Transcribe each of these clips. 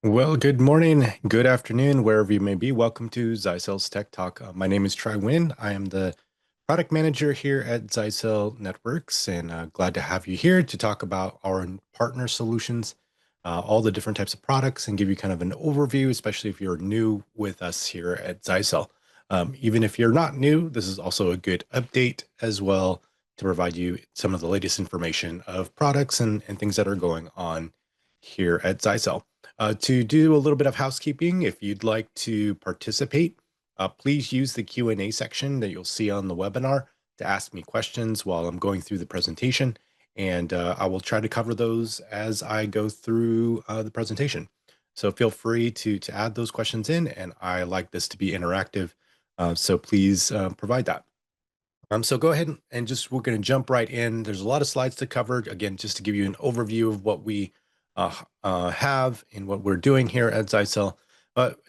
Well, good morning, good afternoon, wherever you may be. Welcome to Zyxel's Tech Talk. My name is Tri Nguyen. I am the product manager here at Zyxel Networks, and glad to have you here to talk about our partner solutions, all the different types of products, and give you kind of an overview, especially if you're new with us here at Zyxel. Even if you're not new, this is also a good update as well to provide you some of the latest information of products and things that are going on here at Zyxel. To do a little bit of housekeeping, if you'd like to participate, please use the Q&A section that you'll see on the webinar to ask me questions while I'm going through the presentation, and I will try to cover those as I go through the presentation. So feel free to add those questions in, and I like this to be interactive, so please provide that. So go ahead and we're going to jump right in. There's a lot of slides to cover. Again, just to give you an overview of what we have and what we're doing here at Zyxel.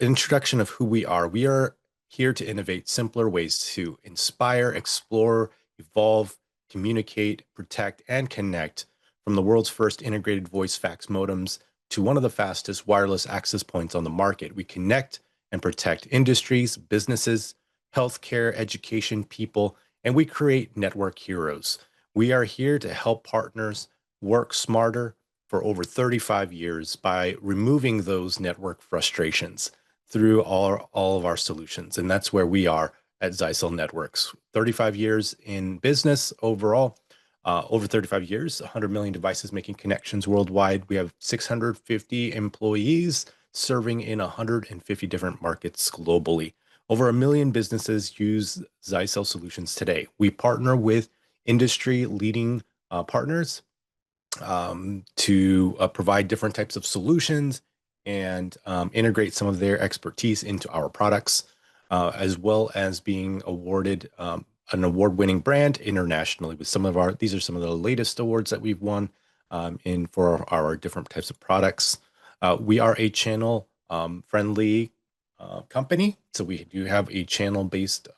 Introduction of who we are. We are here to innovate simpler ways to inspire, explore, evolve, communicate, protect, and connect from the world's first integrated voice fax modems to one of the fastest wireless access points on the market. We connect and protect industries, businesses, healthcare, education, people, and we create network heroes. We are here to help partners work smarter for over 35 years by removing those network frustrations through all of our solutions. And that's where we are at Zyxel Networks. 35 years in business overall, over 35 years, 100 million devices making connections worldwide. We have 650 employees serving in 150 different markets globally. Over 1 million businesses use Zyxel solutions today. We partner with industry leading partners to provide different types of solutions and integrate some of their expertise into our products, as well as being awarded an award-winning brand internationally with these are some of the latest awards that we've won in for our different types of products. We are a channel friendly company. So we do have a channel-based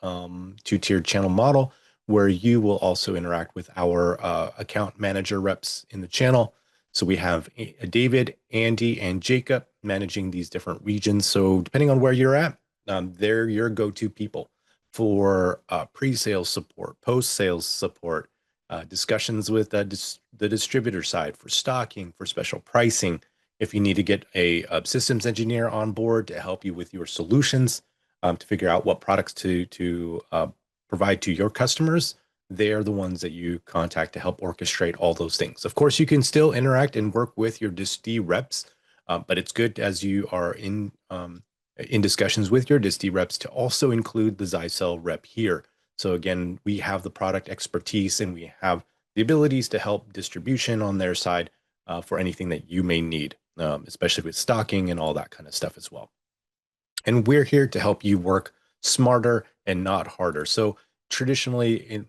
two-tiered channel model where you will also interact with our account manager reps in the channel. So we have David, Andy, and Jacob managing these different regions. So depending on where you're at, they're your go-to people for pre-sales support, post-sales support, discussions with the distributor side for stocking, for special pricing. If you need to get a systems engineer on board to help you with your solutions, to figure out what products to provide to your customers, they are the ones that you contact to help orchestrate all those things. Of course, you can still interact and work with your disty reps, but it's good as you are in discussions with your disty reps to also include the Zyxel rep here. So again, we have the product expertise and we have the abilities to help distribution on their side for anything that you may need, especially with stocking and all that kind of stuff as well. And we're here to help you work smarter and not harder. So traditionally,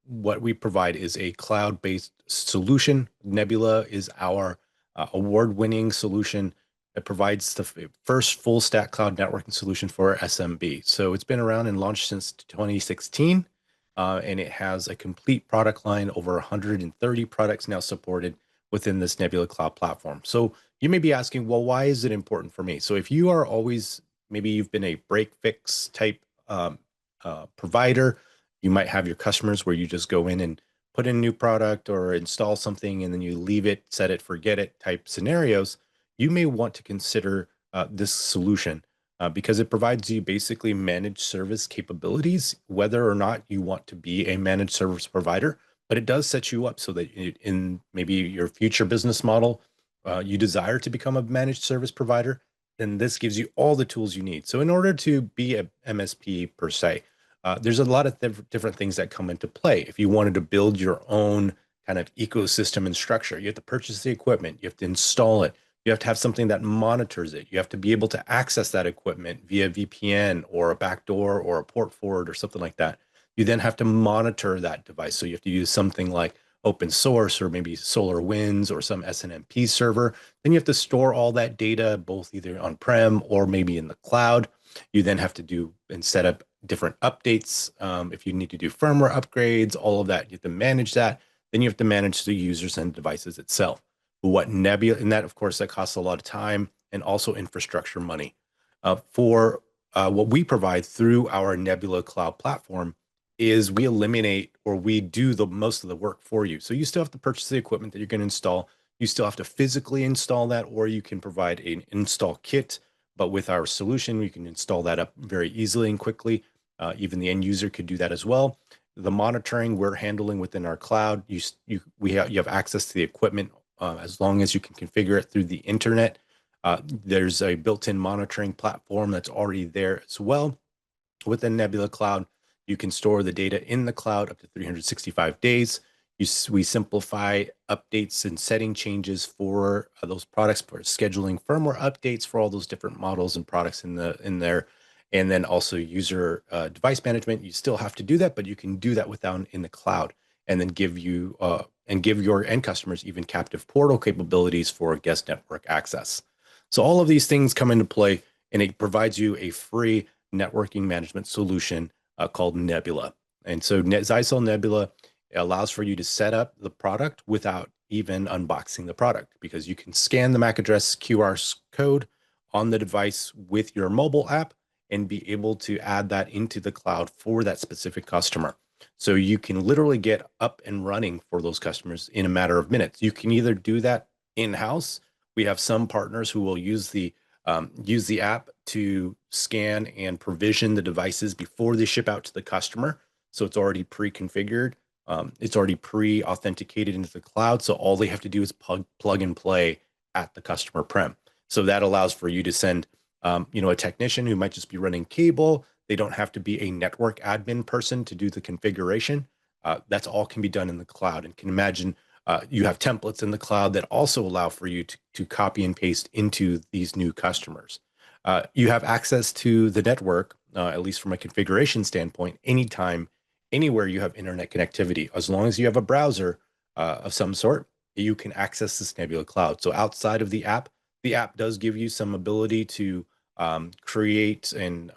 what we provide is a cloud-based solution. Nebula is our award-winning solution that provides the first full stack cloud networking solution for SMB. So it's been around and launched since 2016, and it has a complete product line, over 130 products now supported within this Nebula Cloud platform. So you may be asking, well, why is it important for me? So if you are always, maybe you've been a break fix type provider, you might have your customers where you just go in and put in a new product or install something and then you leave it, set it, forget it type scenarios. You may want to consider this solution because it provides you basically managed service capabilities, whether or not you want to be a managed service provider. But it does set you up so that in maybe your future business model, you desire to become a managed service provider, then this gives you all the tools you need. So in order to be a MSP per se, there's a lot of different things that come into play. If you wanted to build your own kind of ecosystem and structure, you have to purchase the equipment, you have to install it, you have to have something that monitors it, you have to be able to access that equipment via VPN or a backdoor or a port forward or something like that. You then have to monitor that device. So you have to use something like open source or maybe SolarWinds or some SNMP server. Then you have to store all that data, both either on-prem or maybe in the cloud. You then have to do and set up different updates. If you need to do firmware upgrades, all of that, you have to manage that. Then you have to manage the users and devices itself. What Nebula, and that of course, that costs a lot of time and also infrastructure money. For what we provide through our Nebula Cloud platform is we eliminate or we do the most of the work for you. So you still have to purchase the equipment that you're going to install. You still have to physically install that, or you can provide an install kit. But with our solution, we can install that up very easily and quickly. Even the end user could do that as well. The monitoring we're handling within our cloud. You have access to the equipment as long as you can configure it through the internet. There's a built-in monitoring platform that's already there as well. Within Nebula Cloud, you can store the data in the cloud up to 365 days. We simplify updates and setting changes for those products, for scheduling firmware updates for all those different models and products in there, and then also user device management. You still have to do that, but you can do that without in the cloud, and then give your end customers even captive portal capabilities for guest network access. So all of these things come into play, and it provides you a free networking management solution called Nebula. And so Zyxel Nebula allows for you to set up the product without even unboxing the product, because you can scan the MAC address QR code on the device with your mobile app and be able to add that into the cloud for that specific customer. So you can literally get up and running for those customers in a matter of minutes. You can either do that in-house. We have some partners who will use the app to scan and provision the devices before they ship out to the customer. So it's already pre-configured. It's already pre-authenticated into the cloud. So all they have to do is plug and play at the customer prem. So that allows for you to send, a technician who might just be running cable. They don't have to be a network admin person to do the configuration. That's all can be done in the cloud. And can imagine you have templates in the cloud that also allow for you to copy and paste into these new customers. You have access to the network, at least from a configuration standpoint, anytime, anywhere you have internet connectivity. As long as you have a browser of some sort, you can access this Nebula Cloud. So outside of the app does give you some ability to create and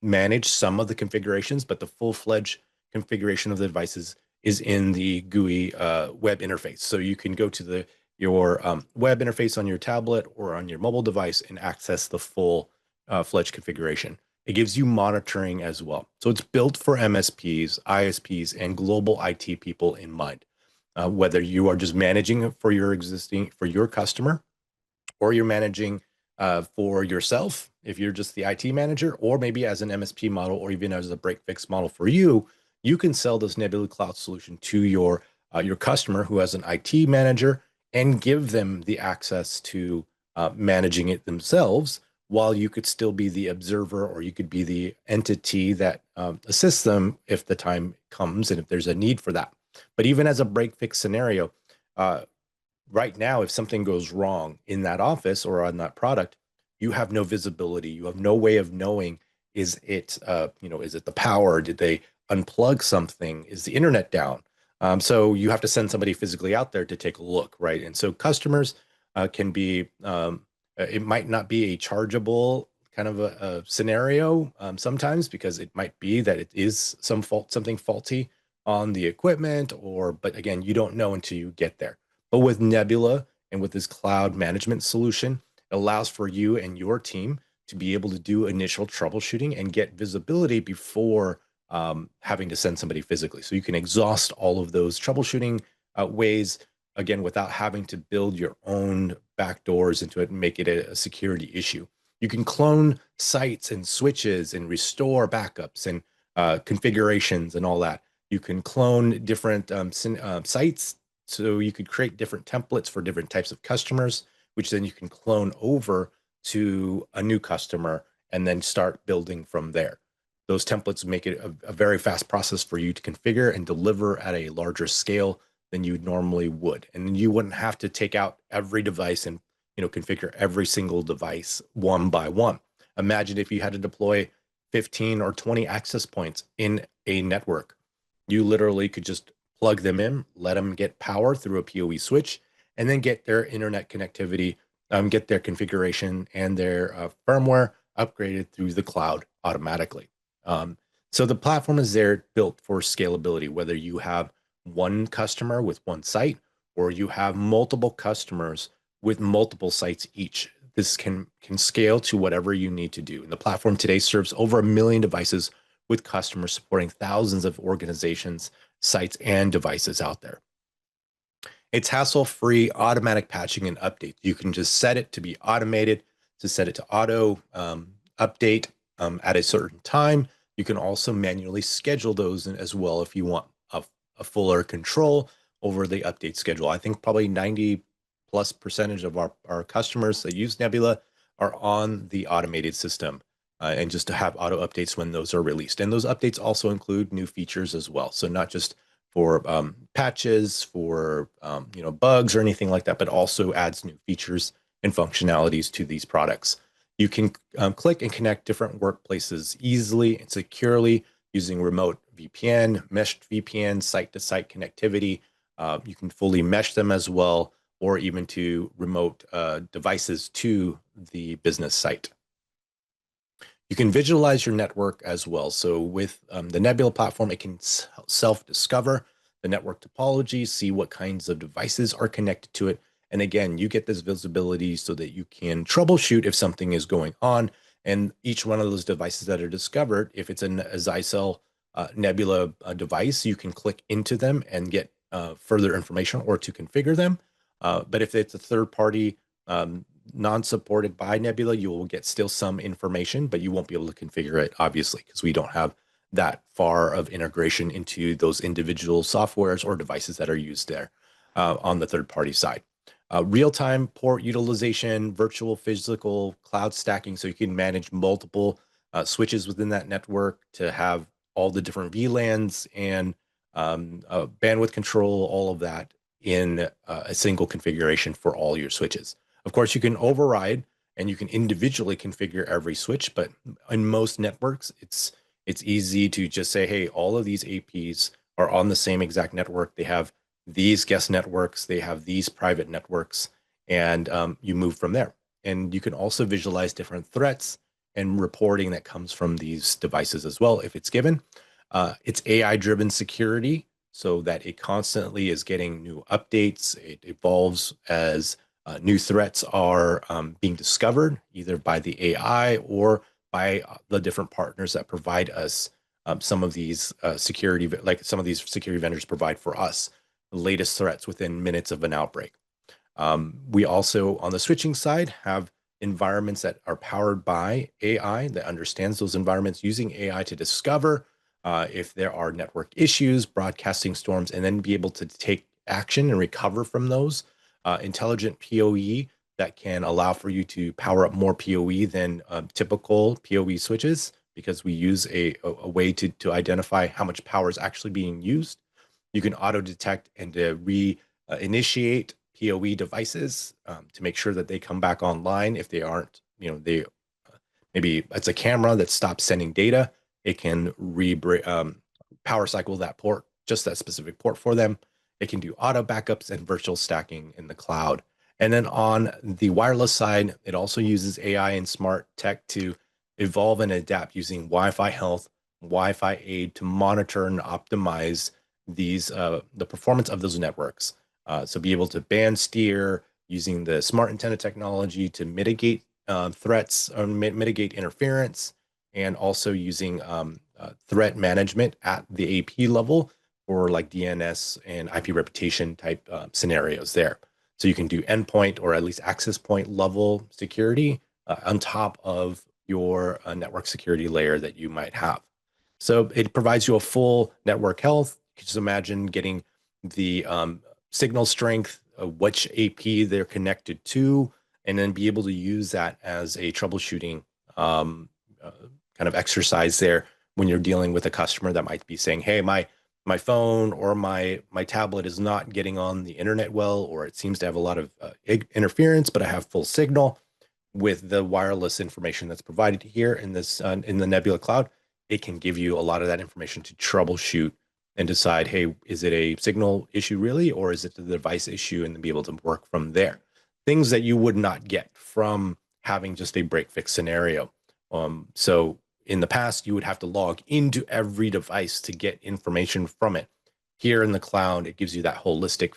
manage some of the configurations, but the full-fledged configuration of the devices is in the GUI web interface. So you can go to your web interface on your tablet or on your mobile device and access the full fledged configuration. It gives you monitoring as well. So it's built for MSPs, ISPs, and global IT people in mind. Whether you are just managing for your customer, or you're managing for yourself, if you're just the IT manager, or maybe as an MSP model, or even as a break fix model for you, you can sell this Nebula Cloud solution to your customer who has an IT manager and give them the access to managing it themselves, while you could still be the observer, or you could be the entity that assists them if the time comes and if there's a need for that. But even as a break fix scenario, right now, if something goes wrong in that office or on that product, you have no visibility. You have no way of knowing, is it the power? Did they unplug something? Is the internet down? So you have to send somebody physically out there to take a look, right? And so customers can be, it might not be a chargeable kind of a scenario sometimes, because it might be that it is something faulty on the equipment, but again, you don't know until you get there. But with Nebula and with this cloud management solution, it allows for you and your team to be able to do initial troubleshooting and get visibility before having to send somebody physically. So you can exhaust all of those troubleshooting ways, again, without having to build your own backdoors into it and make it a security issue. You can clone sites and switches and restore backups and configurations and all that. You can clone different sites. So you could create different templates for different types of customers, which then you can clone over to a new customer and then start building from there. Those templates make it a very fast process for you to configure and deliver at a larger scale than you normally would. And you wouldn't have to take out every device and configure every single device one by one. Imagine if you had to deploy 15 or 20 access points in a network. You literally could just plug them in, let them get power through a PoE switch, and then get their internet connectivity, get their configuration and their firmware upgraded through the cloud automatically. So the platform is there built for scalability, whether you have one customer with one site or you have multiple customers with multiple sites each. this can scale to whatever you need to do. And the platform today serves over 1 million devices with customers supporting thousands of organizations, sites, and devices out there. It's hassle-free automatic patching and update. You can just set it to be automated, to set it to auto update at a certain time. You can also manually schedule those as well if you want a fuller control over the update schedule. I think probably 90+% of our customers that use Nebula are on the automated system. And just to have auto updates when those are released. And those updates also include new features as well. So not just for patches, for bugs or anything like that, but also adds new features and functionalities to these products. You can click and connect different workplaces easily and securely using remote VPN, meshed VPN, site-to-site connectivity. You can fully mesh them as well, or even to remote devices to the business site. You can visualize your network as well. So with the Nebula platform, it can self-discover the network topology, see what kinds of devices are connected to it. And again, you get this visibility so that you can troubleshoot if something is going on. And each one of those devices that are discovered, if it's a Zyxel Nebula device, you can click into them and get further information or to configure them. But if it's a third party non-supported by Nebula, you will get still some information, but you won't be able to configure it, obviously, because we don't have that far of integration into those individual softwares or devices that are used there on the third-party side. Real-time port utilization, virtual physical cloud stacking, so you can manage multiple switches within that network to have all the different VLANs and bandwidth control, all of that in a single configuration for all your switches. Of course, you can override and you can individually configure every switch, but in most networks, it's easy to just say, hey, all of these APs are on the same exact network. They have these guest networks, they have these private networks, and you move from there. And you can also visualize different threats and reporting that comes from these devices as well, if it's given. It's AI-driven security, so that it constantly is getting new updates. It evolves as new threats are being discovered, either by the AI or by the different partners that provide us some of these security, like some of these security vendors provide for us, the latest threats within minutes of an outbreak. We also, on the switching side, have environments that are powered by AI that understands those environments using AI to discover if there are network issues, broadcasting storms, and then be able to take action and recover from those. Intelligent PoE that can allow for you to power up more PoE than typical PoE switches, because we use a way to identify how much power is actually being used. You can auto detect and reinitiate PoE devices to make sure that they come back online if they aren't, maybe it's a camera that stops sending data. It can power cycle that port, just that specific port for them. It can do auto backups and virtual stacking in the cloud. And then on the wireless side, it also uses AI and smart tech to evolve and adapt using Wi-Fi health, Wi-Fi aid to monitor and optimize the performance of those networks. So be able to band steer using the smart antenna technology to mitigate threats or mitigate interference, and also using threat management at the AP level for like DNS and IP reputation type scenarios there. So you can do endpoint or at least access point level security on top of your network security layer that you might have. So it provides you a full network health. You can just imagine getting the signal strength, which AP they're connected to, and then be able to use that as a troubleshooting kind of exercise there when you're dealing with a customer that might be saying, hey, my phone or my tablet is not getting on the internet well, or it seems to have a lot of interference, but I have full signal. With the wireless information that's provided here in this in the Nebula Cloud, it can give you a lot of that information to troubleshoot and decide, hey, is it a signal issue really, or is it the device issue, and then be able to work from there. Things that you would not get from having just a break fix scenario. So in the past, you would have to log into every device to get information from it. Here in the cloud, it gives you that holistic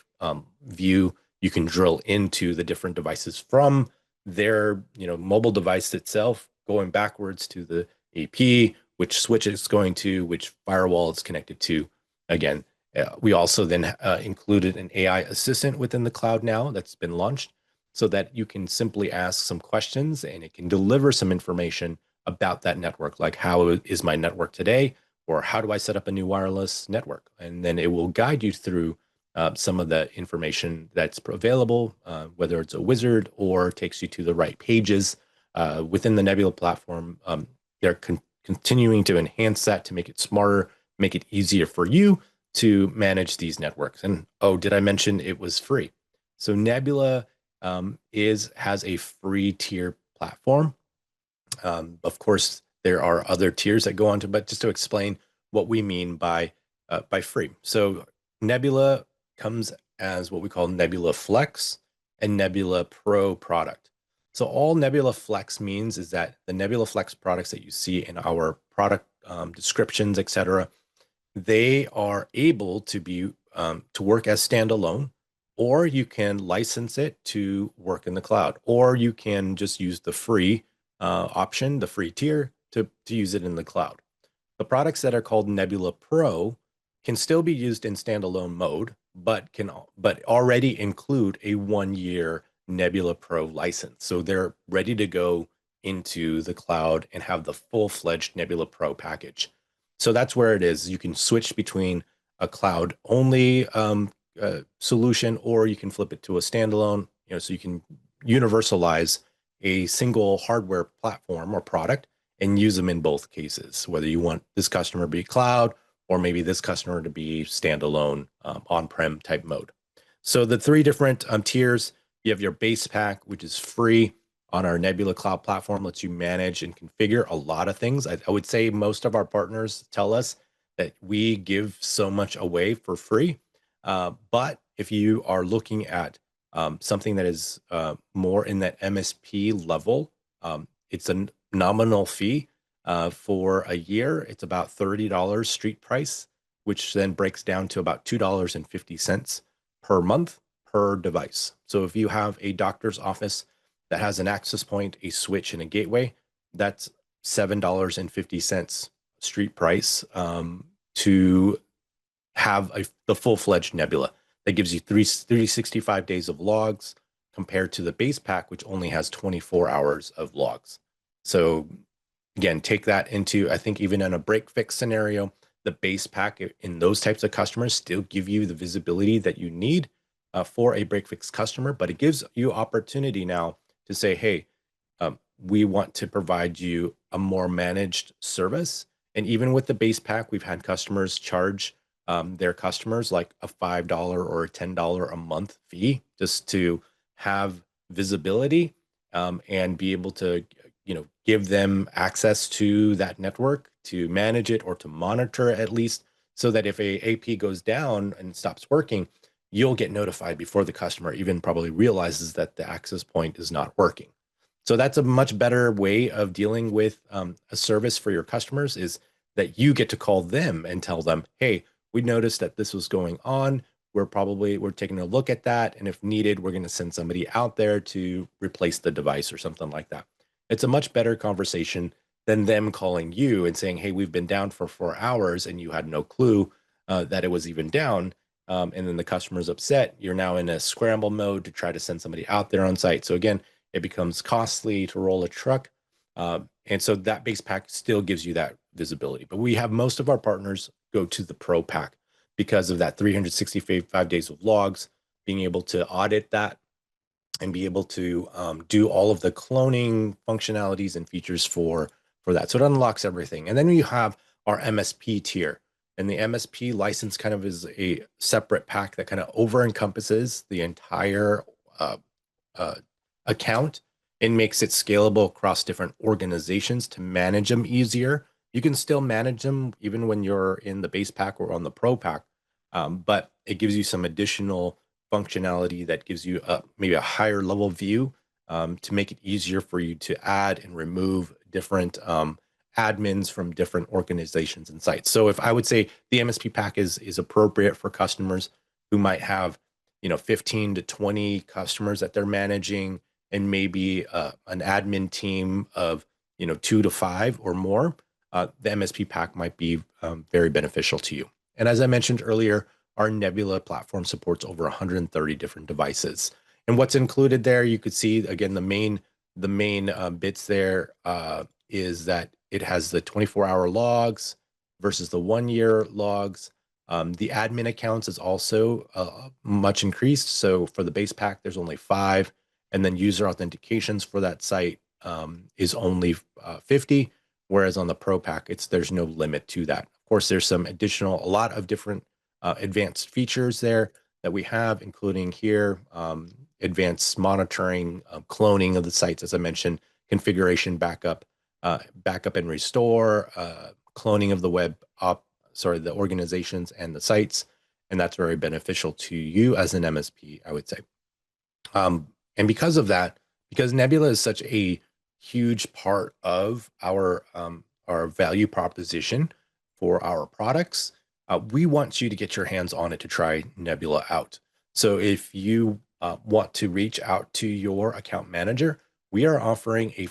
view. You can drill into the different devices from their mobile device itself, going backwards to the AP, which switch it's going to, which firewall it's connected to. Again, we also then included an AI assistant within the cloud now that's been launched, so that you can simply ask some questions and it can deliver some information about that network, like how is my network today, or how do I set up a new wireless network? And then it will guide you through some of the information that's available, whether it's a wizard or takes you to the right pages within the Nebula platform. They're continuing to enhance that to make it smarter, make it easier for you to manage these networks. And oh, did I mention it was free? So Nebula has a free tier platform. Of course, there are other tiers that go on to, but just to explain what we mean by free. So Nebula comes as what we call Nebula Flex and Nebula Pro product. So all Nebula Flex means is that the Nebula Flex products that you see in our product descriptions, etc., they are able to be to work as standalone, or you can license it to work in the cloud, or you can just use the free option, the free tier, to use it in the cloud. The products that are called Nebula Pro can still be used in standalone mode, but already include a 1 year Nebula Pro license. So they're ready to go into the cloud and have the full-fledged Nebula Pro package. So that's where it is. You can switch between a cloud only solution, or you can flip it to a standalone, so you can universalize a single hardware platform or product and use them in both cases, whether you want this customer to be cloud or maybe this customer to be standalone on-prem type mode. So the three different tiers, you have your base pack, which is free on our Nebula Cloud platform, lets you manage and configure a lot of things. I would say most of our partners tell us that we give so much away for free. But if you are looking at something that is more in that MSP level, it's a nominal fee for a year. It's about $30 street price, which then breaks down to about $2.50 per month per device. So if you have a doctor's office that has an access point, a switch, and a gateway, that's $7.50 street price to have the full-fledged Nebula. That gives you 365 days of logs compared to the base pack, which only has 24 hours of logs. So again, take that into, I think even in a break fix scenario, the base pack in those types of customers still give you the visibility that you need for a break fix customer, but it gives you opportunity now to say, hey, we want to provide you a more managed service. And even with the base pack, we've had customers charge their customers like a $5 or a $10 a month fee just to have visibility and be able to give them access to that network to manage it or to monitor it at least, so that if a AP goes down and stops working, you'll get notified before the customer even probably realizes that the access point is not working. So that's a much better way of dealing with a service for your customers, is that you get to call them and tell them, hey, we noticed that this was going on. We're taking a look at that. And if needed, we're going to send somebody out there to replace the device or something like that. It's a much better conversation than them calling you and saying, hey, we've been down for 4 hours and you had no clue that it was even down. And then the customer's upset. You're now in a scramble mode to try to send somebody out there on site. So again, it becomes costly to roll a truck. And so that base pack still gives you that visibility. But we have most of our partners go to the Pro pack because of that 365 days of logs, being able to audit that and be able to do all of the cloning functionalities and features for that. So it unlocks everything. And then we have our MSP tier. And the MSP license kind of is a separate pack that kind of over encompasses the entire account and makes it scalable across different organizations to manage them easier. You can still manage them even when you're in the base pack or on the Pro pack, but it gives you some additional functionality that gives you maybe a higher level view to make it easier for you to add and remove different admins from different organizations and sites. So if I would say the MSP pack is appropriate for customers who might have 15 to 20 customers that they're managing, and maybe an admin team of 2 to 5 or more, the MSP pack might be very beneficial to you. And as I mentioned earlier, our Nebula platform supports over 130 different devices. And what's included there, you could see again the main bits there is that it has the 24-hour logs versus the 1 year logs. The admin accounts is also much increased. So for the base pack, there's only 5, and then user authentications for that site is only 50. Whereas on the Pro pack, there's no limit to that. Of course, there's a lot of different advanced features there that we have, including here, advanced monitoring, cloning of the sites, as I mentioned, configuration backup, backup and restore, cloning of the the organizations and the sites, and that's very beneficial to you as an MSP, I would say. And because of that, because Nebula is such a huge part of our value proposition for our products, we want you to get your hands on it to try Nebula out. So if you want to reach out to your account manager, we are offering a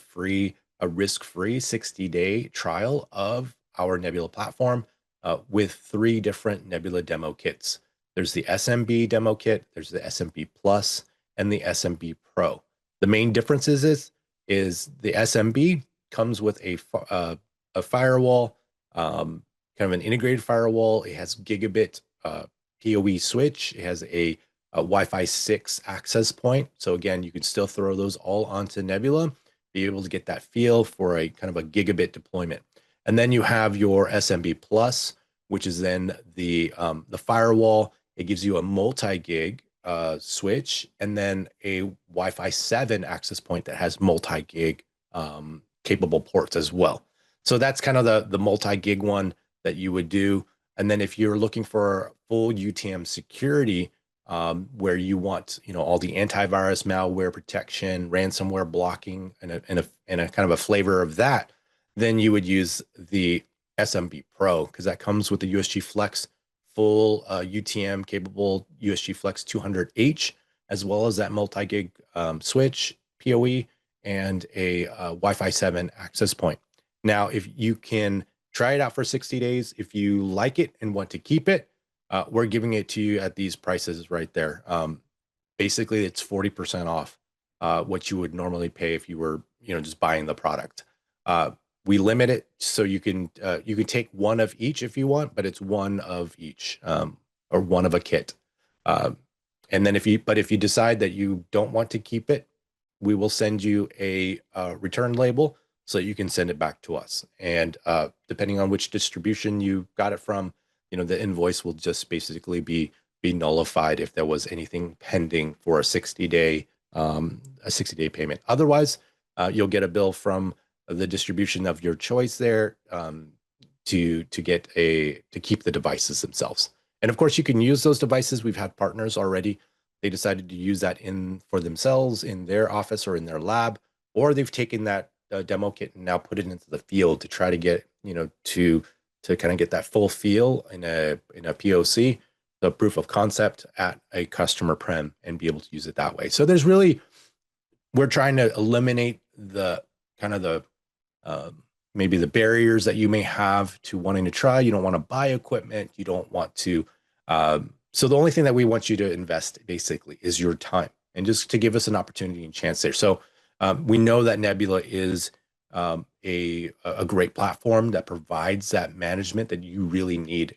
risk-free 60-day trial of our Nebula platform with 3 different Nebula demo kits. There's the SMB demo kit, there's the SMB Plus, and the SMB Pro. The main differences is the SMB comes with a firewall, kind of an integrated firewall. It has gigabit PoE switch. It has a Wi-Fi 6 access point. So again, you can still throw those all onto Nebula, be able to get that feel for a kind of a gigabit deployment. And then you have your SMB Plus, which is then the firewall. It gives you a multi-gig switch, and then a Wi-Fi 7 access point that has multi-gig capable ports as well. So that's kind of the multi-gig one that you would do. And then if you're looking for full UTM security, where you want all the antivirus, malware protection, ransomware blocking, and a kind of a flavor of that, then you would use the SMB Pro, because that comes with the USG Flex full UTM capable USG Flex 200H, as well as that multi-gig switch, PoE, and a Wi-Fi 7 access point. Now, if you can try it out for 60 days, if you like it and want to keep it, we're giving it to you at these prices right there. Basically, it's 40% off what you would normally pay if you were just buying the product. We limit it so you can take one of each if you want, but it's one of each, or one of a kit. And then if you decide that you don't want to keep it, we will send you a return label so that you can send it back to us. And depending on which distribution you got it from, the invoice will just basically be nullified if there was anything pending for a 60-day payment. Otherwise, you'll get a bill from the distribution of your choice there to keep the devices themselves. And of course, you can use those devices. We've had partners already. They decided to use that for themselves in their office or in their lab, or they've taken that demo kit and now put it into the field to try to get to kind of get that full feel in a POC, the proof of concept at a customer prem, and be able to use it that way. So we're trying to eliminate the kind of the maybe the barriers that you may have to wanting to try. You don't want to buy equipment. You don't want to. So the only thing that we want you to invest basically is your time, and just to give us an opportunity and chance there. So we know that Nebula is a great platform that provides that management that you really need.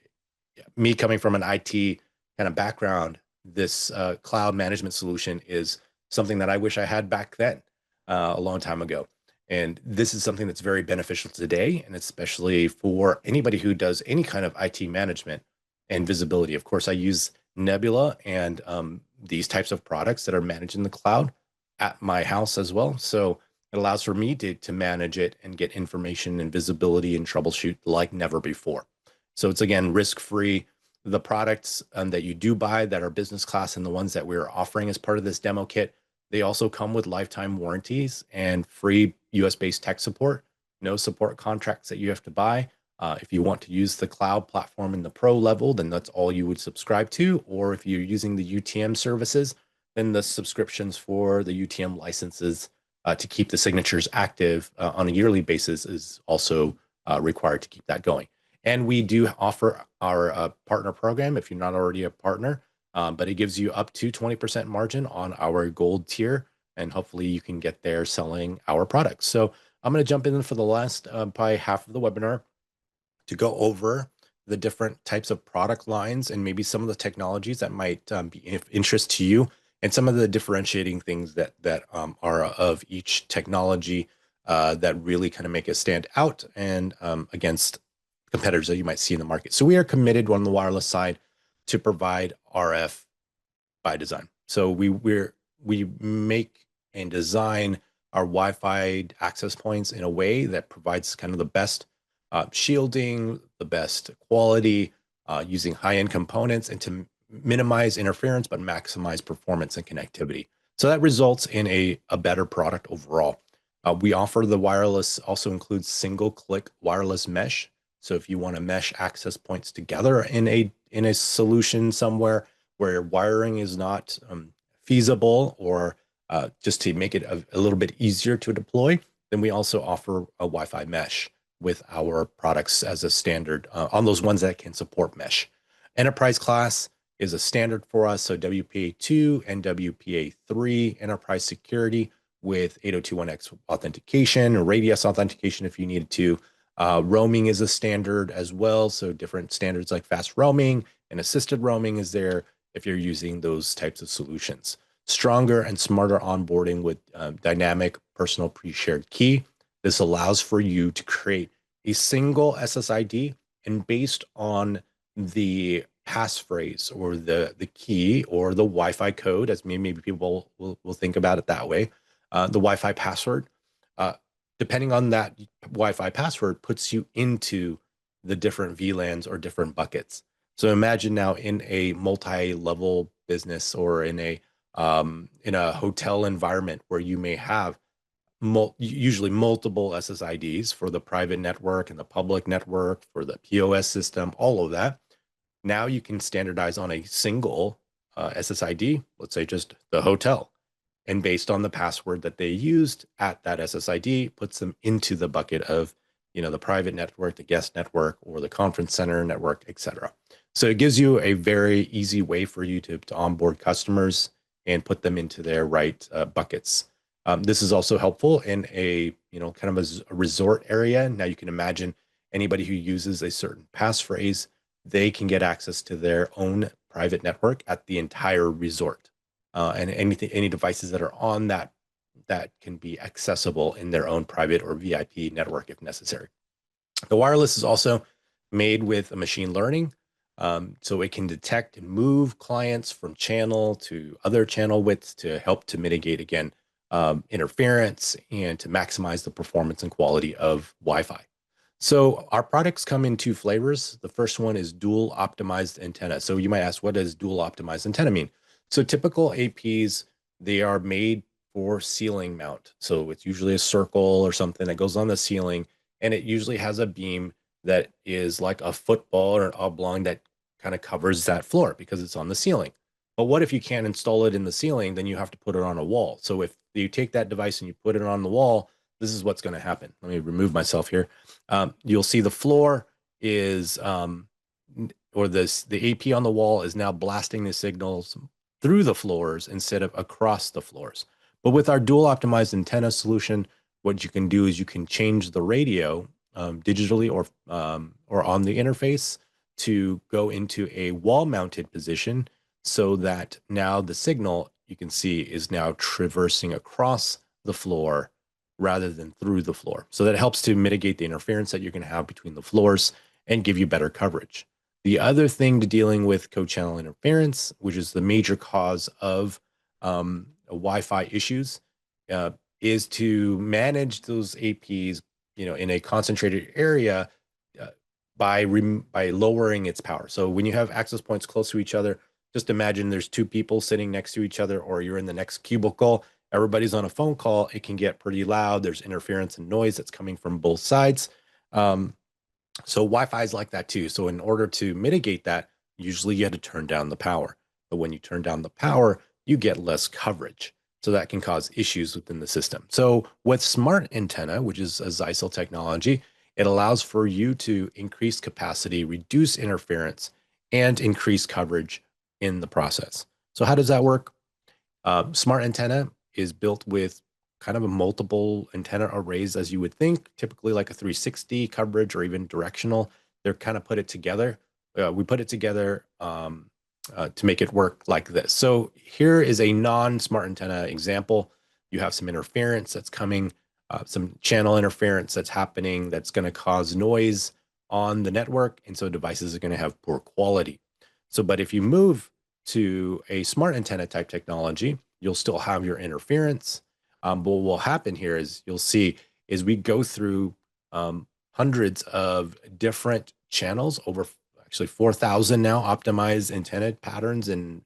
Me coming from an IT kind of background, this cloud management solution is something that I wish I had back then, a long time ago. And this is something that's very beneficial today, and especially for anybody who does any kind of IT management and visibility. Of course, I use Nebula and these types of products that are managed in the cloud at my house as well. So it allows for me to manage it and get information and visibility and troubleshoot like never before. So it's, again, risk-free. The products that you do buy that are business class and the ones that we're offering as part of this demo kit, they also come with lifetime warranties and free US-based tech support, no support contracts that you have to buy. If you want to use the cloud platform in the pro level, then that's all you would subscribe to. Or if you're using the UTM services, then the subscriptions for the UTM licenses to keep the signatures active on a yearly basis is also required to keep that going. And we do offer our partner program if you're not already a partner, but it gives you up to 20% margin on our gold tier. And hopefully you can get there selling our products. So I'm going to jump in for the last probably half of the webinar to go over the different types of product lines and maybe some of the technologies that might be of interest to you, and some of the differentiating things that are of each technology that really kind of make it stand out and against competitors that you might see in the market. So we are committed on the wireless side to provide RF by design. So we make and design our Wi-Fi access points in a way that provides kind of the best shielding, the best quality, using high-end components, and to minimize interference but maximize performance and connectivity. So that results in a better product overall. We offer the wireless also includes single-click wireless mesh. So if you want to mesh access points together in a solution somewhere where wiring is not feasible, or just to make it a little bit easier to deploy, then we also offer a Wi-Fi mesh with our products as a standard on those ones that can support mesh. Enterprise class is a standard for us, so WPA2 and WPA3 enterprise security with 802.1x authentication or radius authentication if you needed to. Roaming is a standard as well, so different standards like fast roaming and assisted roaming is there if you're using those types of solutions. Stronger and smarter onboarding with dynamic personal pre-shared key. This allows for you to create a single SSID, and based on the passphrase or the key or the Wi-Fi code, as maybe people will think about it that way, the Wi-Fi password, depending on that Wi-Fi password, puts you into the different VLANs or different buckets. So imagine now in a multi-level business or in a hotel environment where you may have usually multiple SSIDs for the private network and the public network for the POS system, all of that. Now you can standardize on a single SSID, let's say just the hotel. And based on the password that they used at that SSID, puts them into the bucket of, the private network, the guest network, or the conference center network, etc. So it gives you a very easy way for you to onboard customers and put them into their right buckets. This is also helpful in a, kind of a resort area. Now you can imagine anybody who uses a certain passphrase, they can get access to their own private network at the entire resort. And any devices that are on that can be accessible in their own private or VIP network if necessary. The wireless is also made with a machine learning, so it can detect and move clients from channel to other channel widths to help to mitigate, again, interference and to maximize the performance and quality of Wi-Fi. So our products come in two flavors. The first one is dual optimized antenna. So you might ask, what does dual optimized antenna mean? So typical APs, they are made for ceiling mount. So it's usually a circle or something that goes on the ceiling, and it usually has a beam that is like a football or an oblong that kind of covers that floor because it's on the ceiling. But what if you can't install it in the ceiling? Then you have to put it on a wall. So if you take that device and you put it on the wall, this is what's going to happen. Let me remove myself here. You'll see the floor is, or the AP on the wall is now blasting the signals through the floors instead of across the floors. But with our dual optimized antenna solution, what you can do is you can change the radio digitally or on the interface to go into a wall-mounted position, so that now the signal, you can see, is now traversing across the floor rather than through the floor. So that helps to mitigate the interference that you're going to have between the floors and give you better coverage. The other thing to dealing with co-channel interference, which is the major cause of Wi-Fi issues, is to manage those APs, in a concentrated area by lowering its power. So when you have access points close to each other, just imagine there's two people sitting next to each other, or you're in the next cubicle. Everybody's on a phone call. It can get pretty loud. There's interference and noise that's coming from both sides. So Wi-Fi is like that too. So in order to mitigate that, usually you had to turn down the power. But when you turn down the power, you get less coverage. So that can cause issues within the system. So with smart antenna, which is a Zyxel technology, it allows for you to increase capacity, reduce interference, and increase coverage in the process. So how does that work? Smart antenna is built with kind of a multiple antenna arrays as you would think, typically like a 360 coverage or even directional. They're kind of put it together. We put it together to make it work like this. So here is a non-smart antenna example. You have some interference that's coming, some channel interference that's happening that's going to cause noise on the network. And so devices are going to have poor quality. So, but if you move to a smart antenna type technology, you'll still have your interference. But what will happen here is you'll see is we go through hundreds of different channels, over actually 4,000 now optimized antenna patterns and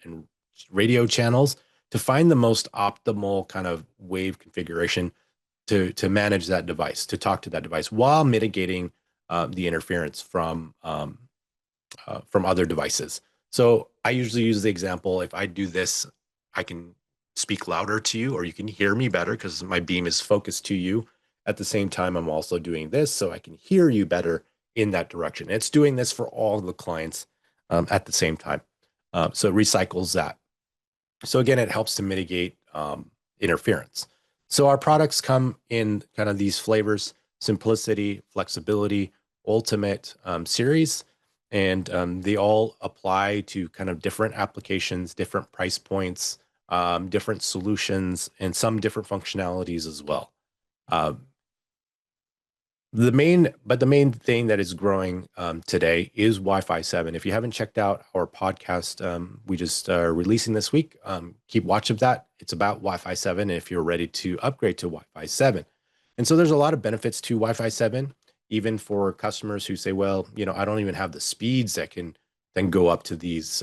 radio channels to find the most optimal kind of wave configuration to manage that device, to talk to that device while mitigating the interference from other devices. So I usually use the example, if I do this, I can speak louder to you, or you can hear me better because my beam is focused to you. At the same time, I'm also doing this so I can hear you better in that direction. It's doing this for all the clients at the same time. So it recycles that. So again, it helps to mitigate interference. So our products come in kind of these flavors: simplicity, flexibility, ultimate series, and they all apply to kind of different applications, different price points, different solutions, and some different functionalities as well. Uh, the main thing that is growing today is Wi-Fi 7. If you haven't checked out our podcast, we just are releasing this week. Keep watch of that. It's about Wi-Fi 7 if you're ready to upgrade to Wi-Fi 7. And so there's a lot of benefits to Wi-Fi 7, even for customers who say, well, I don't even have the speeds that can then go up to these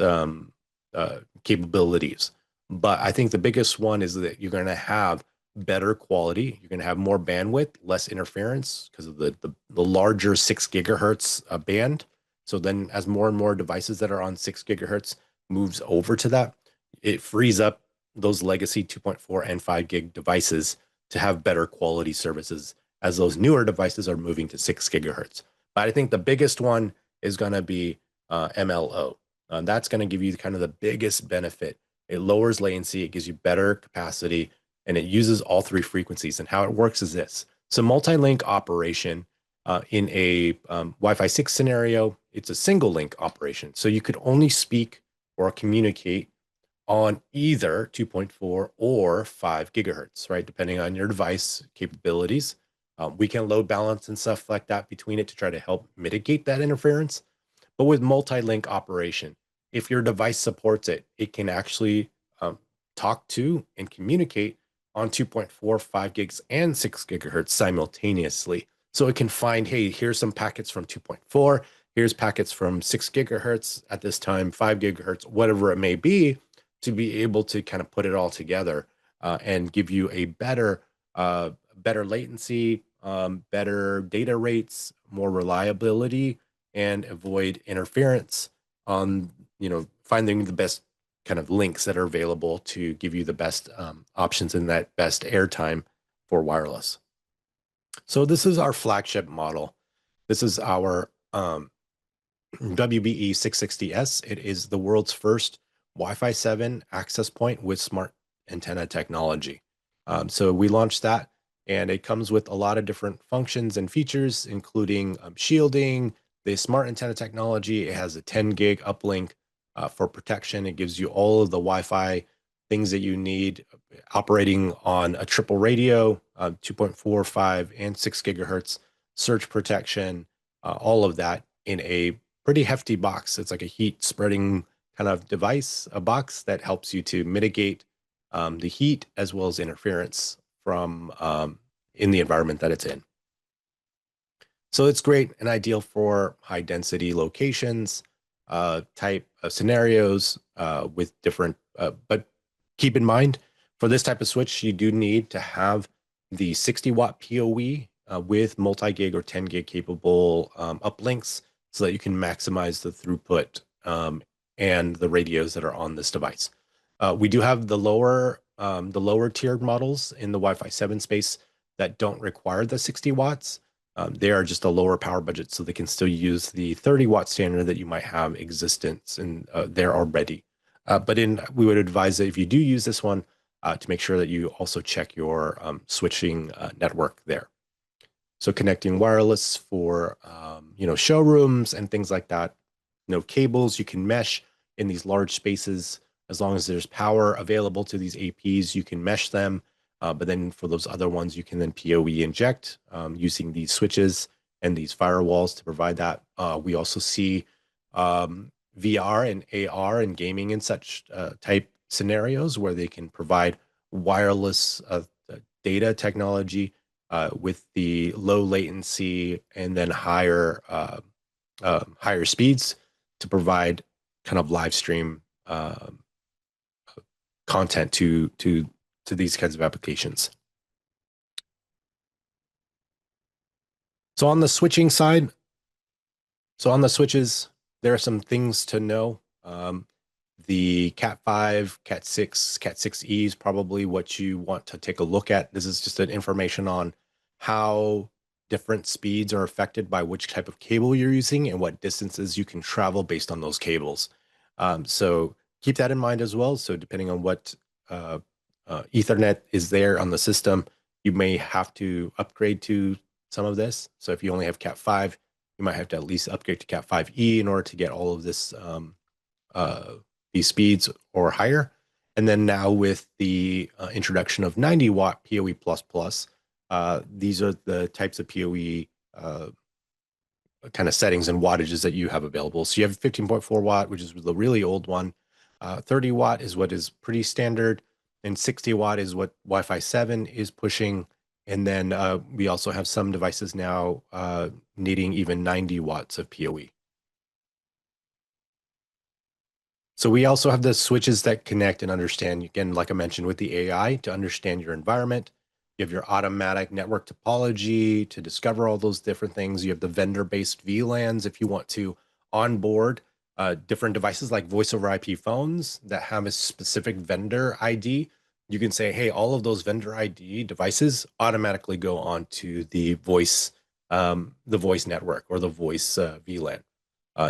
capabilities. But I think the biggest one is that you're going to have better quality. You're going to have more bandwidth, less interference because of the larger 6 gigahertz band. So then as more and more devices that are on 6 gigahertz moves over to that, it frees up those legacy 2.4 and 5 gig devices to have better quality services as those newer devices are moving to 6 gigahertz. But I think the biggest one is going to be MLO. That's going to give you kind of the biggest benefit. It lowers latency, it gives you better capacity, and it uses all three frequencies. And how it works is this. So multi-link operation in a Wi-Fi 6 scenario, it's a single link operation. So you could only speak or communicate on either 2.4 or 5 gigahertz, right? Depending on your device capabilities. We can load balance and stuff like that between it to try to help mitigate that interference. But with multi-link operation, if your device supports it, it can actually talk to and communicate on 2.4, 5 gigs, and 6 gigahertz simultaneously. So it can find, hey, here's some packets from 2.4, here's packets from 6 gigahertz at this time, 5 gigahertz, whatever it may be, to be able to kind of put it all together and give you a better latency, better data rates, more reliability, and avoid interference on, finding the best kind of links that are available to give you the best options and that best airtime for wireless. So this is our flagship model. This is our WBE 660S. It is the world's first Wi-Fi 7 access point with smart antenna technology. So we launched that, and it comes with a lot of different functions and features, including shielding, the smart antenna technology. It has a 10 gig uplink for protection. It gives you all of the Wi-Fi things that you need, operating on a triple radio, 2.4, 5, and 6 gigahertz, surge protection, all of that in a pretty hefty box. It's like a heat spreading kind of device, a box that helps you to mitigate the heat as well as interference from in the environment that it's in. So it's great and ideal for high density locations, type of scenarios with different, but keep in mind for this type of switch, you do need to have the 60 watt PoE with multi-gig or 10 gig capable uplinks so that you can maximize the throughput and the radios that are on this device. We do have the lower tiered models in the Wi-Fi 7 space that don't require the 60 watts. They are just a lower power budget, so they can still use the 30-watt standard that you might have existence and there already. But we would advise that if you do use this one, to make sure that you also check your switching network there. So connecting wireless for showrooms and things like that. Cables you can mesh in these large spaces as long as there's power available to these APs. You can mesh them, but then for those other ones, you can then PoE inject using these switches and these firewalls to provide that. We also see VR and AR and gaming and such type scenarios where they can provide wireless data technology with the low latency and then higher speeds to provide kind of live stream content to these kinds of applications. So on the switching side, so on the switches, there are some things to know. The Cat5, Cat6, Cat6e is probably what you want to take a look at. This is just an information on how different speeds are affected by which type of cable you're using and what distances you can travel based on those cables. So keep that in mind as well. So depending on what Ethernet is there on the system, you may have to upgrade to some of this. So if you only have Cat5, you might have to at least upgrade to Cat5e in order to get all of this these speeds or higher. And then now with the introduction of 90-watt PoE++, these are the types of PoE kind of settings and wattages that you have available. So you have 15.4 watt, which is the really old one. 30 watt is what is pretty standard, and 60 watt is what Wi-Fi 7 is pushing. And then we also have some devices now needing even 90 watts of PoE. So we also have the switches that connect and understand, again, like I mentioned, with the AI to understand your environment. You have your automatic network topology to discover all those different things. You have the vendor-based VLANs if you want to onboard different devices like voice over IP phones that have a specific vendor ID. You can say, hey, all of those vendor ID devices automatically go onto the voice network or the voice VLAN.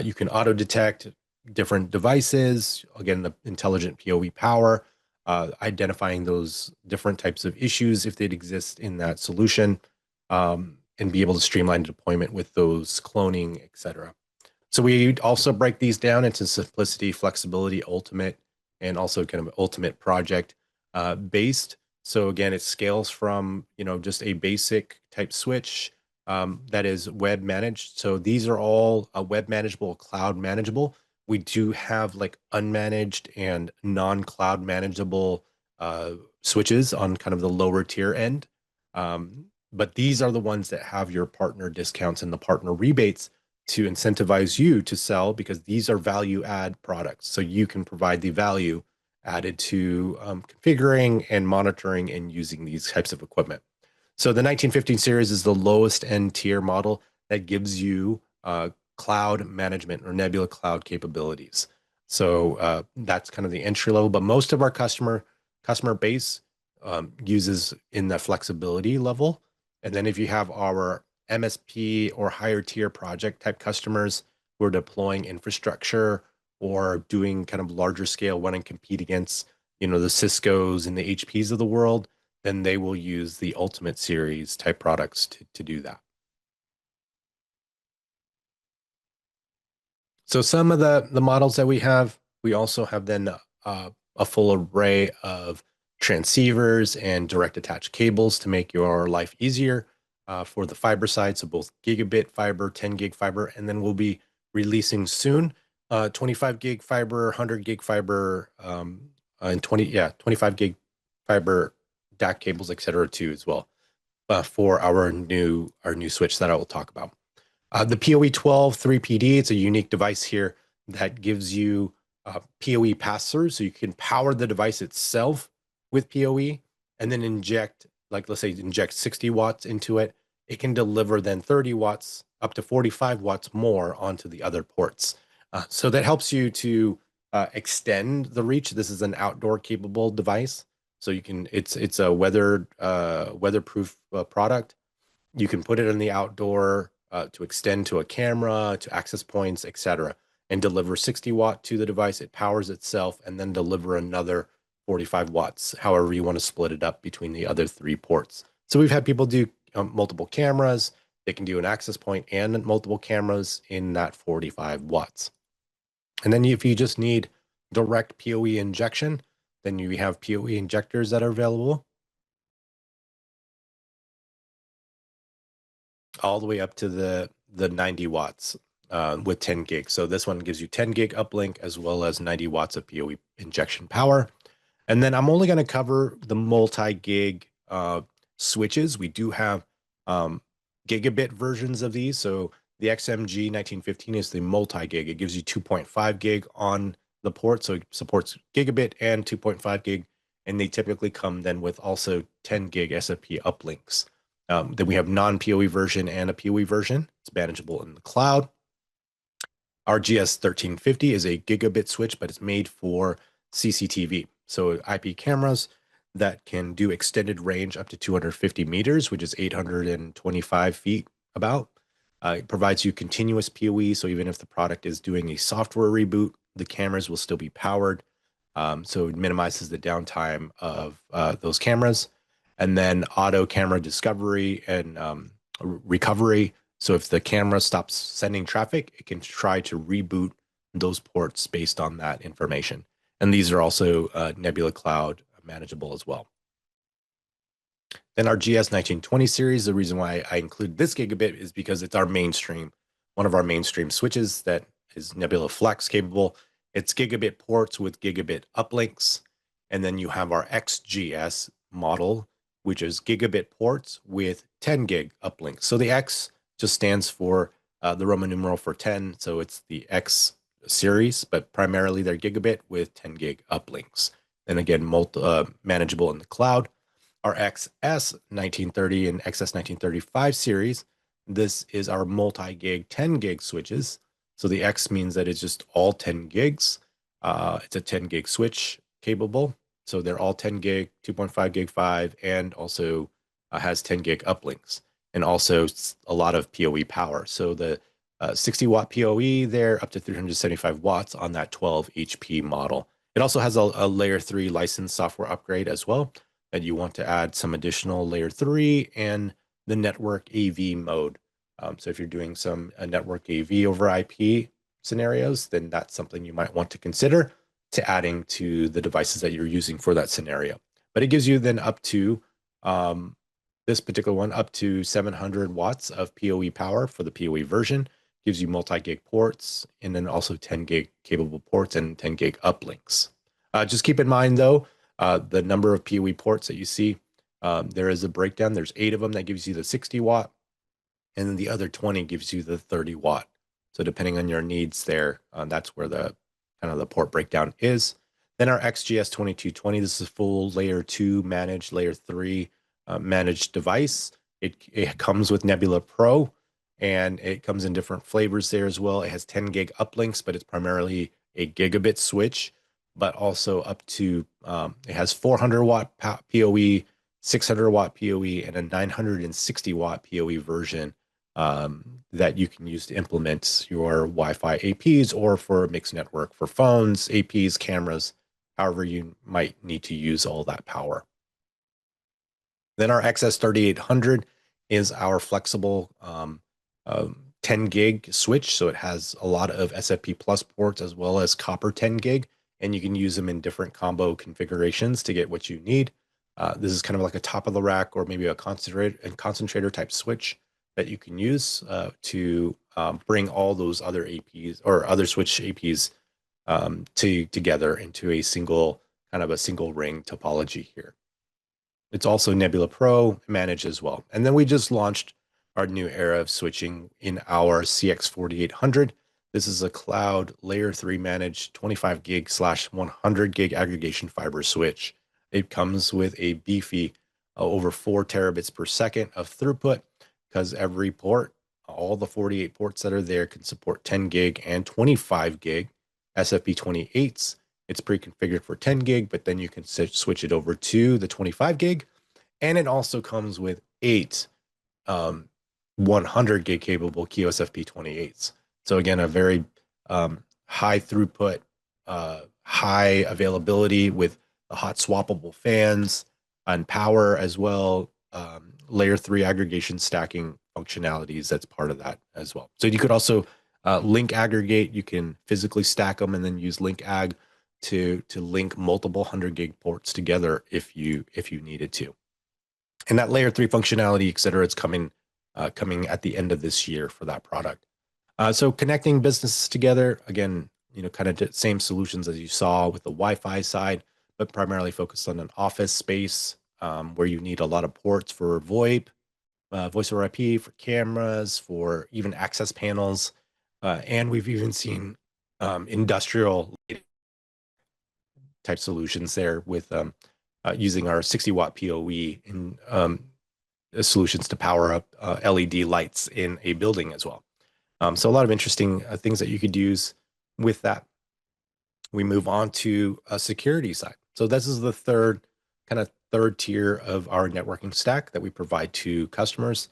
You can auto detect different devices, again, the intelligent PoE power, identifying those different types of issues if they'd exist in that solution, and be able to streamline deployment with those cloning, etc. So we also break these down into simplicity, flexibility, ultimate, and also kind of ultimate project based. So again, it scales from just a basic type switch that is web managed. So these are all web manageable, cloud manageable. We do have like unmanaged and non-cloud manageable switches on kind of the lower tier end. But these are the ones that have your partner discounts and the partner rebates to incentivize you to sell, because these are value add products. So you can provide the value added to configuring and monitoring and using these types of equipment. So the 1915 series is the lowest end tier model that gives you cloud management or Nebula cloud capabilities. So that's kind of the entry level, but most of our customer base uses in the flexibility level. And then if you have our MSP or higher tier project type customers who are deploying infrastructure or doing kind of larger scale, want to compete against, the Ciscos and the HPs of the world, then they will use the Ultimate Series type products to do that. So some of the models that we have, we also have then a full array of transceivers and direct attached cables to make your life easier for the fiber side. So both gigabit fiber, 10 gig fiber, and then we'll be releasing soon 25 gig fiber, 100 gig fiber, and 25 gig fiber DAC cables, etc. too as well for our new switch that I will talk about. The PoE 12 3PD, it's a unique device here that gives you PoE pass-through, so you can power the device itself with PoE and then inject, like let's say inject 60 watts into it. It can deliver then 30 watts up to 45 watts more onto the other ports. So that helps you to extend the reach. This is an outdoor capable device, so you can. It's a weatherproof product. You can put it in the outdoor to extend to a camera, to access points, etc., and deliver 60 watt to the device. It powers itself and then deliver another 45 watts, however you want to split it up between the other three ports. So we've had people do multiple cameras. They can do an access point and multiple cameras in that 45 watts. And then if you just need direct PoE injection, then you have PoE injectors that are available all the way up to the 90 watts with 10 gigs. So this one gives you 10 gig uplink as well as 90 watts of PoE injection power. And then I'm only going to cover the multi-gig switches. We do have gigabit versions of these. So the XMG 1915 is the multi-gig. It gives you 2.5 gig on the port. So it supports gigabit and 2.5 gig. And they typically come then with also 10 gig SFP uplinks. Then we have non-PoE version and a PoE version. It's manageable in the cloud. Our GS 1350 is a gigabit switch, but it's made for CCTV. So IP cameras that can do extended range up to 250 meters, which is 825 feet about. It provides you continuous PoE, so even if the product is doing a software reboot, the cameras will still be powered. So it minimizes the downtime of those cameras. And then auto camera discovery and recovery. So if the camera stops sending traffic, it can try to reboot those ports based on that information. And these are also Nebula Cloud manageable as well. Then our GS 1920 series, the reason why I include this gigabit is because it's our mainstream, one of our mainstream switches that is Nebula Flex capable. It's gigabit ports with gigabit uplinks. And then you have our XGS model, which is gigabit ports with 10 gig uplinks. So the X just stands for the Roman numeral for 10. So it's the X series, but primarily they're gigabit with 10 gig uplinks. And again, manageable in the cloud. Our XS 1930 and XS 1935 series, this is our multi-gig 10 gig switches. So the X means that it's just all 10 gigs. It's a 10 gig switch capable. So they're all 10 gig, 2.5 gig 5, and also has 10 gig uplinks, and also a lot of PoE power. So the 60 watt PoE there, up to 375 watts on that 12 HP model. It also has a layer 3 license software upgrade as well, that you want to add some additional layer 3 and the network AV mode. So if you're doing some network AV over IP scenarios, then that's something you might want to consider to adding to the devices that you're using for that scenario. But it gives you then up to this particular one, up to 700 watts of PoE power for the PoE version. Gives you multi-gig ports, and then also 10 gig capable ports and 10 gig uplinks. Just keep in mind though, the number of PoE ports that you see, there is a breakdown. There's 8 of them that gives you the 60 watt, and then the other 20 gives you the 30 watt. So depending on your needs there, that's where the kind of the port breakdown is. Then our XGS 2220, this is a full layer 2 managed, layer 3 managed device. It comes with Nebula Pro, and it comes in different flavors there as well. It has 10 gig uplinks, but it's primarily a gigabit switch, but also up to, it has 400 watt PoE, 600 watt PoE, and a 960 watt PoE version that you can use to implement your Wi-Fi APs or for a mixed network for phones, APs, cameras, however you might need to use all that power. Then our XS 3800 is our flexible 10 gig switch. So it has a lot of SFP plus ports as well as copper 10 gig, and you can use them in different combo configurations to get what you need. This is kind of like a top of the rack or maybe a concentrator type switch that you can use to bring all those other APs or other switch APs together into a single kind of a single ring topology here. It's also Nebula Pro managed as well. And then we just launched our new era of switching in our CX4800. This is a cloud layer 3 managed 25 gig / 100 gig aggregation fiber switch. It comes with a beefy over 4 terabits per second of throughput, because every port, all the 48 ports that are there, can support 10 gig and 25 gig. SFP28s. It's pre-configured for 10 gig, but then you can switch it over to the 25 gig. And it also comes with 8 um, 100 gig capable QSFP28s. So again, a very high throughput, high availability with the hot swappable fans and power as well. Layer 3 aggregation stacking functionalities that's part of that as well. So you could also link aggregate. You can physically stack them and then use link ag to link multiple 100 gig ports together if you needed to. And that layer 3 functionality, et cetera, it's coming at the end of this year for that product. So connecting businesses together, again, kind of the same solutions as you saw with the Wi-Fi side, but primarily focused on an office space where you need a lot of ports for VoIP, voice over IP, for cameras, for even access panels. And we've even seen industrial type solutions there with using our 60-watt PoE in solutions to power up LED lights in a building as well. So a lot of interesting things that you could use with that. We move on to a security side. So this is the third tier of our networking stack that we provide to customers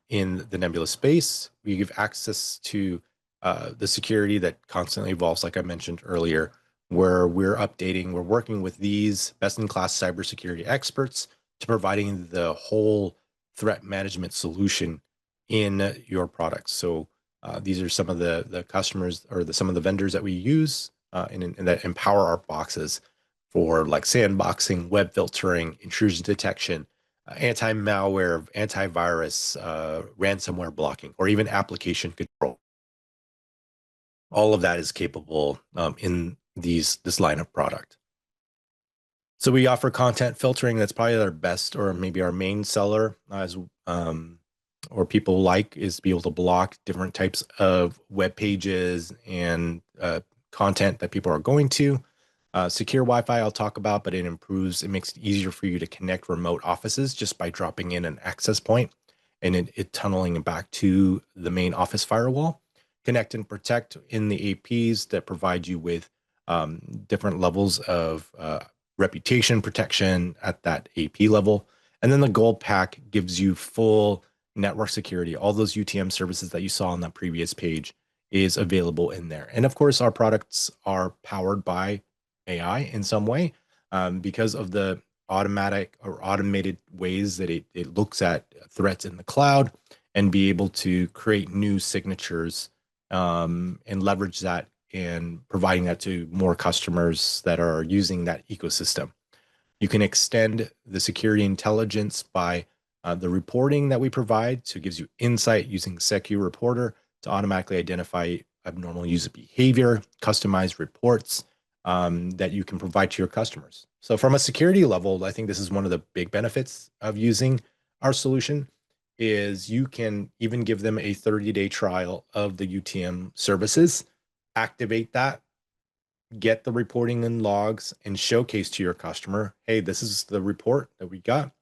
in the Nebula space. We give access to the security that constantly evolves, like I mentioned earlier, where we're working with these best-in-class cybersecurity experts to providing the whole threat management solution in your products. So these are some of the customers or some of the vendors that we use and that empower our boxes for like sandboxing, web filtering, intrusion detection, anti-malware, antivirus, ransomware blocking, or even application control. All of that is capable in this line of product. So we offer content filtering. That's probably our best or maybe our main seller as or people like is to be able to block different types of web pages and content that people are going to. Secure Wi-Fi I'll talk about, but it makes it easier for you to connect remote offices just by dropping in an access point and it tunneling back to the main office firewall. Connect and protect in the APs that provide you with different levels of reputation protection at that AP level. And then the gold pack gives you full network security. All those UTM services that you saw on that previous page is available in there. And of course, our products are powered by AI in some way because of the automatic or automated ways that it looks at threats in the cloud and be able to create new signatures and leverage that and providing that to more customers that are using that ecosystem. You can extend the security intelligence by the reporting that we provide. So it gives you insight using Secu Reporter to automatically identify abnormal user behavior, customized reports that you can provide to your customers. So from a security level, I think this is one of the big benefits of using our solution is you can even give them a 30-day trial of the UTM services, activate that, get the reporting and logs, and showcase to your customer, hey, this is the report that we got.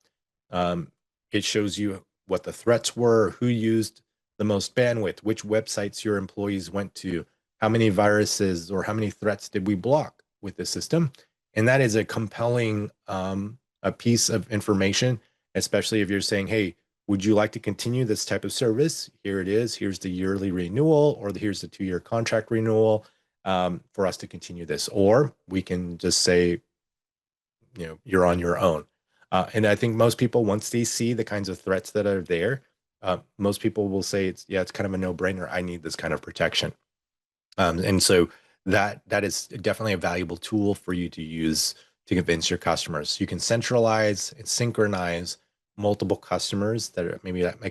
It shows you what the threats were, who used the most bandwidth, which websites your employees went to, how many viruses or how many threats did we block with the system. And that is a compelling a piece of information, especially if you're saying, hey, would you like to continue this type of service? Here it is. Here's the yearly renewal, or here's the 2-year contract renewal for us to continue this. Or we can just say, you're on your own. And I think most people, once they see the kinds of threats that are there, most people will say it's kind of a no-brainer. I need this kind of protection. And so that is definitely a valuable tool for you to use to convince your customers. You can centralize and synchronize multiple customers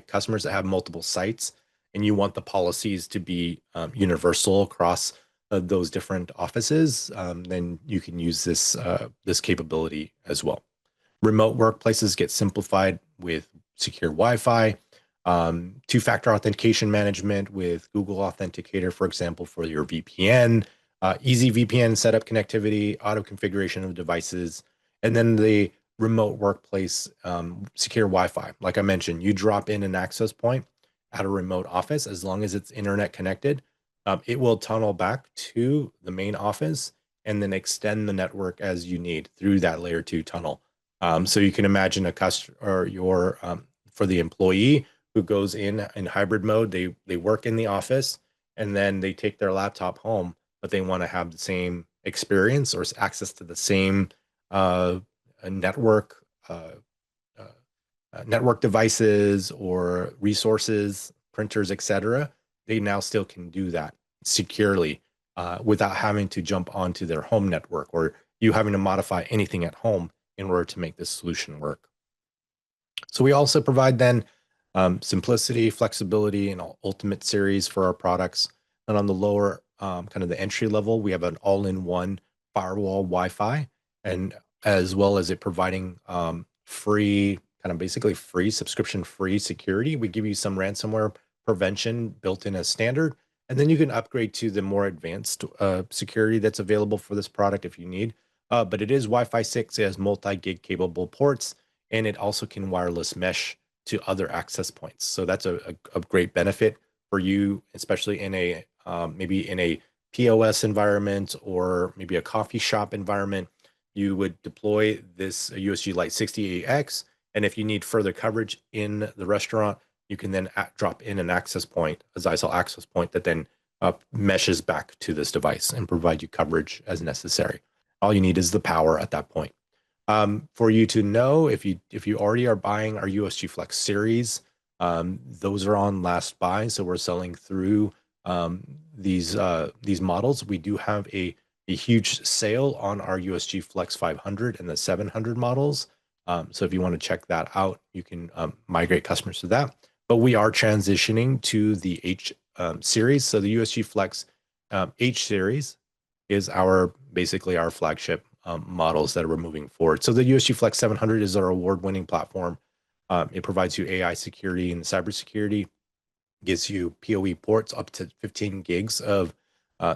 customers that have multiple sites, and you want the policies to be universal across those different offices. Then you can use this capability as well. Remote workplaces get simplified with secure Wi-Fi, two-factor authentication management with Google Authenticator, for example, for your VPN, easy VPN setup connectivity, auto configuration of devices, and then the remote workplace secure Wi-Fi. Like I mentioned, you drop in an access point at a remote office, as long as it's internet connected, It will tunnel back to the main office and then extend the network as you need through that layer two tunnel. So you can imagine a customer or your for the employee who goes in hybrid mode, they work in the office and then they take their laptop home, but they want to have the same experience or access to the same uh, network uh, network devices or resources, printers, etc. They now still can do that securely without having to jump onto their home network or you having to modify anything at home in order to make this solution work. So we also provide then simplicity, flexibility, and ultimate series for our products. And on the lower, kind of the entry level, we have an all-in-one firewall Wi-Fi, and as well as it providing free, kind of basically free subscription-free security. We give you some ransomware prevention built in as standard, and then you can upgrade to the more advanced security that's available for this product if you need. But it is Wi-Fi 6. It has multi-gig capable ports and it also can wireless mesh to other access points. So that's a great benefit for you, especially in a maybe in a POS environment or maybe a coffee shop environment. You would deploy this USG Lite 68X, and if you need further coverage in the restaurant, you can then drop in an access point, a Zyxel access point that then meshes back to this device and provide you coverage as necessary. All you need is the power at that point. For you to know if you already are buying our USG Flex series, those are on last buy, so we're selling through these models. We do have a huge sale on our USG Flex 500 and the 700 models. So if you want to check that out, you can migrate customers to that. But we are transitioning to the H series. So the USG Flex H series is our basically our flagship models that we're moving forward. So the USG Flex 700 is our award-winning platform. It provides you AI security and cybersecurity, gives you PoE ports up to 15 gigs of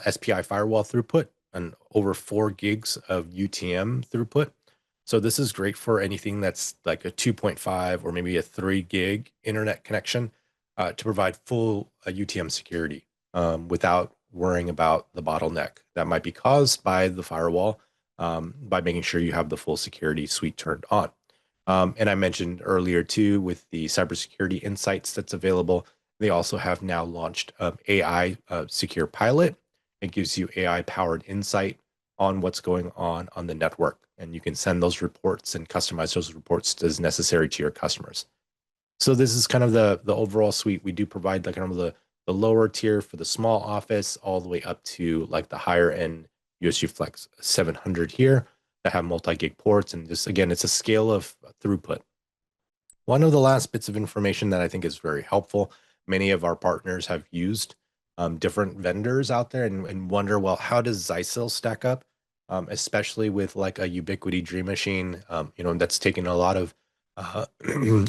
SPI firewall throughput and over 4 gigs of UTM throughput. So this is great for anything that's like a 2.5 or maybe a 3 gig internet connection to provide full UTM security without worrying about the bottleneck that might be caused by the firewall by making sure you have the full security suite turned on. And I mentioned earlier too, with the cybersecurity insights that's available, they also have now launched AI Secure Pilot. It gives you AI powered insight on what's going on the network. And you can send those reports and customize those reports as necessary to your customers. So this is kind of the overall suite. We do provide like kind of the lower tier for the small office all the way up to like the higher end USG Flex 700 here that have multi-gig ports. And just again, it's a scale of throughput. One of the last bits of information that I think is very helpful, many of our partners have used different vendors out there and wonder, well, how does Zyxel stack up? Especially with like a Ubiquiti Dream Machine, that's taken a lot of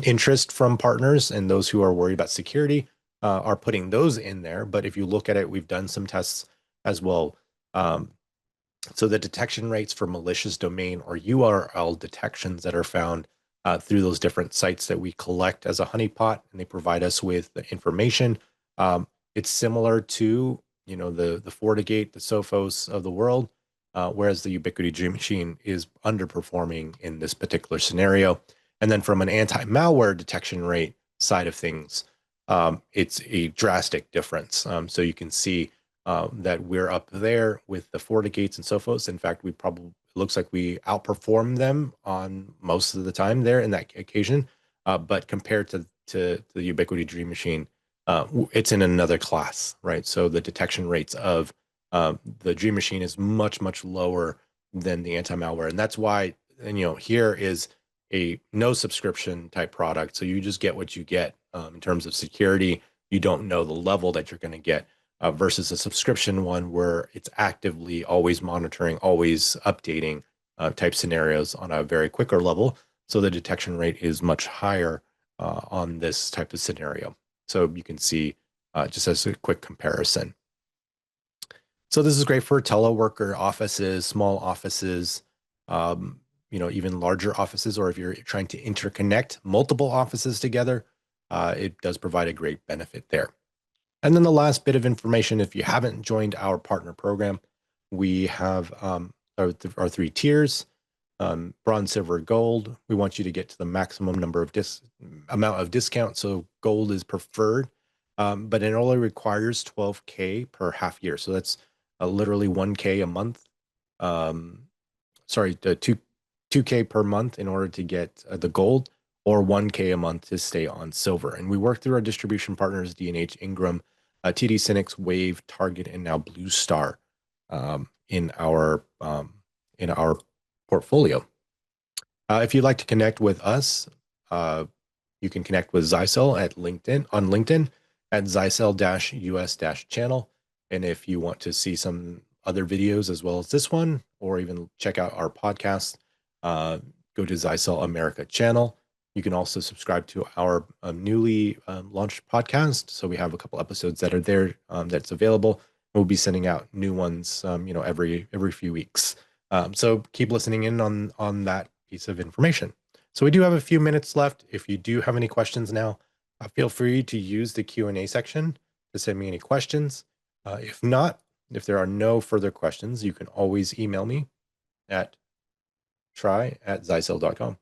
interest from partners and those who are worried about security are putting those in there. But if you look at it, we've done some tests as well. So the detection rates for malicious domain or URL detections that are found through those different sites that we collect as a honeypot, and they provide us with the information. It's similar to the FortiGate, the Sophos of the world, whereas the Ubiquiti Dream Machine is underperforming in this particular scenario. And then from an anti-malware detection rate side of things, it's a drastic difference. So you can see that we're up there with the FortiGates and Sophos. In fact, we probably looks like we outperform them on most of the time there in that occasion. But compared to the Ubiquiti Dream Machine, it's in another class, right? So the detection rates of the Dream Machine is much, much lower than the anti-malware. And that's why, here is a no subscription type product. So you just get what you get in terms of security. You don't know the level that you're going to get versus a subscription one where it's actively always monitoring, always updating type scenarios on a very quicker level. So the detection rate is much higher on this type of scenario. So you can see just as a quick comparison. So this is great for teleworker offices, small offices, even larger offices, or if you're trying to interconnect multiple offices together, it does provide a great benefit there. And then the last bit of information, if you haven't joined our partner program, we have our three tiers, bronze, silver, gold. We want you to get to the maximum number of amount of discount. So gold is preferred, but it only requires 12K per half year. So that's literally 1K a month. Sorry, 2K per month in order to get the gold, or 1K a month to stay on silver. And we work through our distribution partners, D&H, Ingram, TD Synnex, Wave, Target, and now Blue Star in our portfolio. If you'd like to connect with us, you can connect with Zyxel at LinkedIn at Zyxel-US-channel. And if you want to see some other videos as well as this one, or even check out our podcast, go to Zyxel America channel. You can also subscribe to our newly launched podcast. So we have a couple episodes that are there that's available. We'll be sending out new ones, every few weeks. So keep listening in on that piece of information. So we do have a few minutes left. If you do have any questions now, feel free to use the Q&A section to send me any questions. If not, if there are no further questions, you can always email me at try@zyxel.com,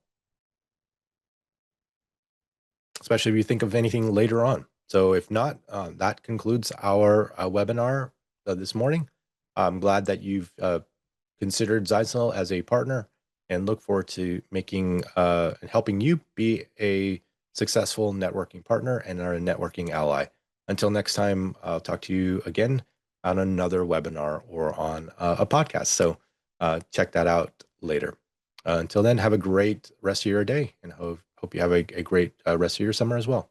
especially if you think of anything later on. So if not, that concludes our webinar this morning. I'm glad that you've considered Zyxel as a partner, and look forward to making and helping you be a successful networking partner and our networking ally. Until next time, I'll talk to you again on another webinar or on a podcast. So check that out later. Until then, have a great rest of your day, and hope you have a great rest of your summer as well.